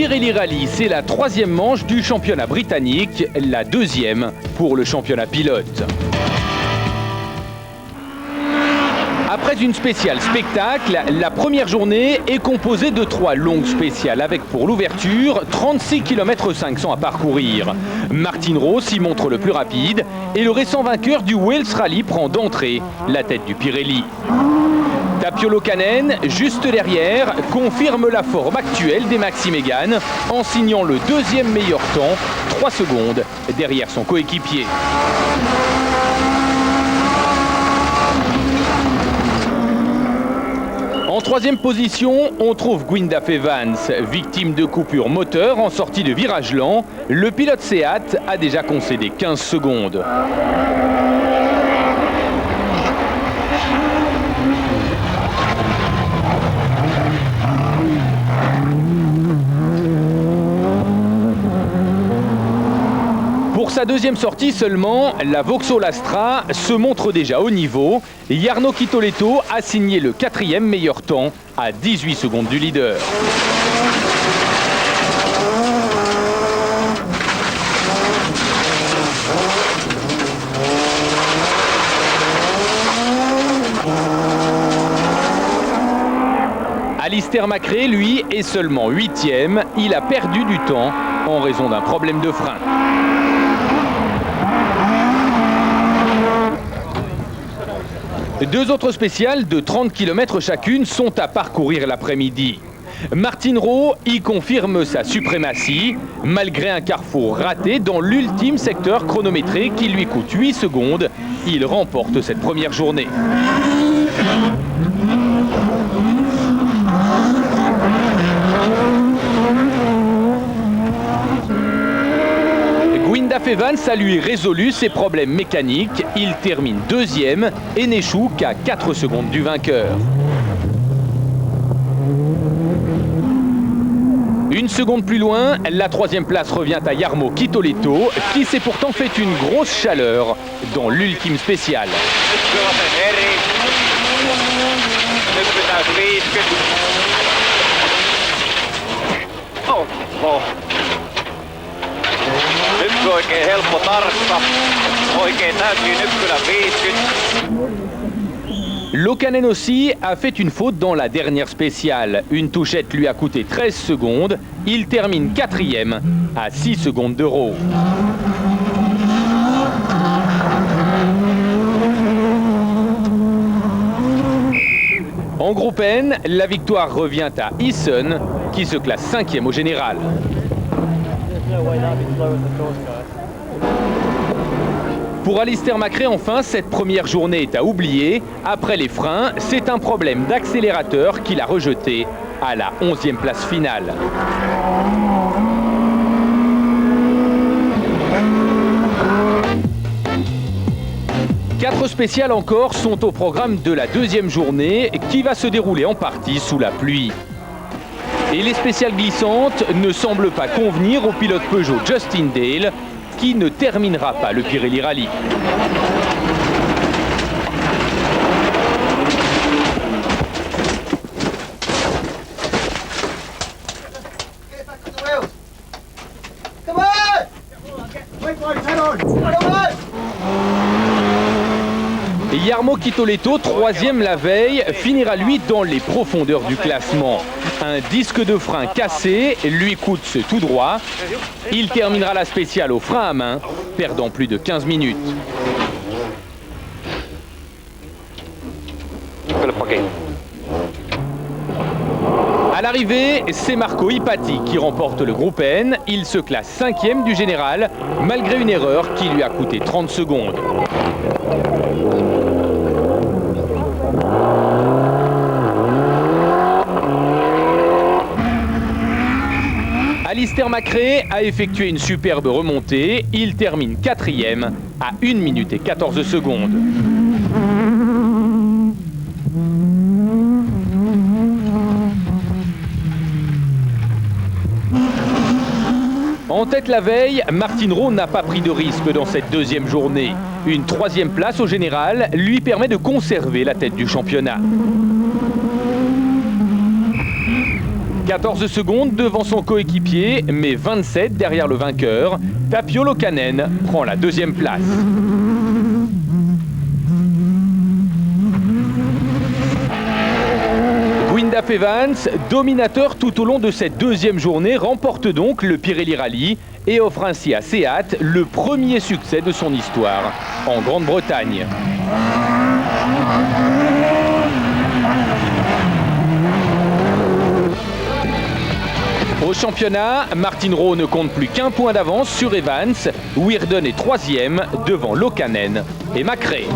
Pirelli Rally, c'est la troisième manche du championnat britannique, la deuxième pour le championnat pilote. Après une spéciale spectacle, la première journée est composée de 3 longues spéciales avec pour l'ouverture 36 km 500 à parcourir. Martin Rowe s'y montre le plus rapide et le récent vainqueur du Wales Rally prend d'entrée la tête du Pirelli. Tapio Lokanen, juste derrière, confirme la forme actuelle des Maxi Mégane en signant le deuxième meilleur temps, 3 secondes derrière son coéquipier. En troisième position, on trouve Gwyndaf Evans, victime de coupure moteur en sortie de virage lent. Le pilote Seat a déjà concédé 15 secondes. Pour sa deuxième sortie seulement, la Vauxhall Astra se montre déjà au niveau. Jarno Kitoletto a signé le 4e meilleur temps à 18 secondes du leader. Alistair McRae, lui, est seulement 8e. Il a perdu du temps en raison d'un problème de frein. Deux autres spéciales de 30 km chacune sont à parcourir l'après-midi. Martin Rowe y confirme sa suprématie, malgré un carrefour raté dans l'ultime secteur chronométré qui lui coûte 8 secondes. Il remporte cette première journée. Gwyndaf Evans a lui résolu ses problèmes mécaniques. Il termine deuxième et n'échoue qu'à 4 secondes du vainqueur. Une seconde plus loin, la troisième place revient à Jarmo Kitoletto, qui s'est pourtant fait une grosse chaleur dans l'ultime spéciale. Lokanen aussi a fait une faute dans la dernière spéciale. Une touchette lui a coûté 13 secondes. Il termine 4e à 6 secondes de Rowe. En groupe N, la victoire revient à Easson, qui se classe 5e au général. Pour Alistair McRae, enfin, cette première journée est à oublier. Après les freins, c'est un problème d'accélérateur qu'il a rejeté à la 11e place finale. Quatre spéciales encore sont au programme de la deuxième journée qui va se dérouler en partie sous la pluie. Et les spéciales glissantes ne semblent pas convenir au pilote Peugeot Justin Dale, qui ne terminera pas le Pirelli Rally. Jarmo Kitoletto, 3e la veille, finira lui dans les profondeurs du classement. Un disque de frein cassé lui coûte ce tout droit. Il terminera la spéciale au frein à main, perdant plus de 15 minutes. À l'arrivée, c'est Marco Hippati qui remporte le groupe N. Il se classe 5e du général, malgré une erreur qui lui a coûté 30 secondes. Alistair McRae a effectué une superbe remontée. Il termine 4e à 1 minute et 14 secondes. En tête la veille, Martin Rowe n'a pas pris de risque dans cette deuxième journée. Une 3e place au général lui permet de conserver la tête du championnat. 14 secondes devant son coéquipier, mais 27 derrière le vainqueur. Tapio Lokanen prend la deuxième place. Gwyndaf Evans, dominateur tout au long de cette deuxième journée, remporte donc le Pirelli Rally et offre ainsi à Seat le premier succès de son histoire en Grande-Bretagne. Au championnat, Martin Rowe ne compte plus qu'un point d'avance sur Evans. Weirden est troisième devant Lokanen et Macrae.